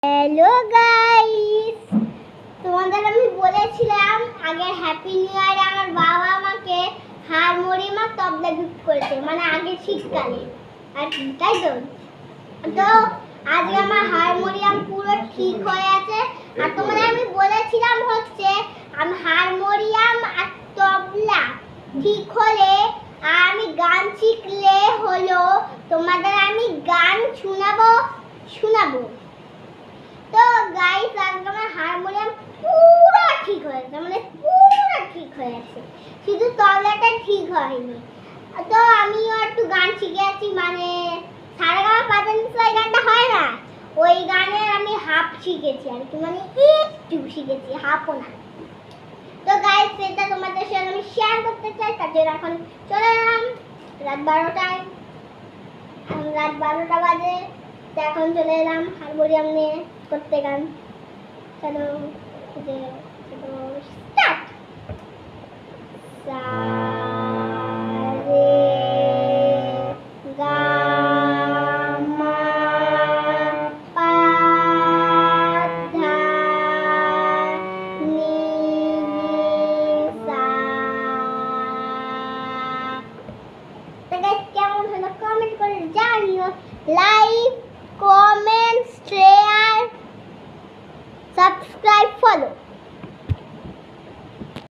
Hello guys, তোমাদের আমি বলেছিলাম আগে হ্যাপি নিউ ইয়ারে আমার বাবা আমাকে হারমোনিয়াম আর তবলা গিফট করেছে, মানে আগে শীতকালে। আর তাই তো আজকে আমার হারমোনিয়াম পুরো ঠিক হয়ে আছে। আর তোমাদের আমি বলেছিলাম হচ্ছে আমি হারমোনিয়াম আর তবলা ঠিক হলে আর আমি গান শিখলে হলো তোমাদের আমি গান শোনাবো। তো গাইস, আজকে আমার হারমোনিয়াম পুরো ঠিক হয়েছে, মানে পুরো ঠিক হয়েছে, শুধু তবলাটা ঠিক হয়নি। তো আমিও একটু গান শিখে আছি, মানে সারেগামা পাধানিসা গানটা হয় না, ওই গানের আমি হাফ শিখেছি আর কি, মানে একটু শিখেছি, হাফও না। তো গাইস, সেটা তোমাদের সাথে আমি শেয়ার করতে চাই, তার জন্য এখন চলে এলাম রাত 12টায়। রাত 12টা বাজে, তো এখন চলে এলাম হারমোনিয়াম নিয়ে করতে গান। চলো স্টার্ট।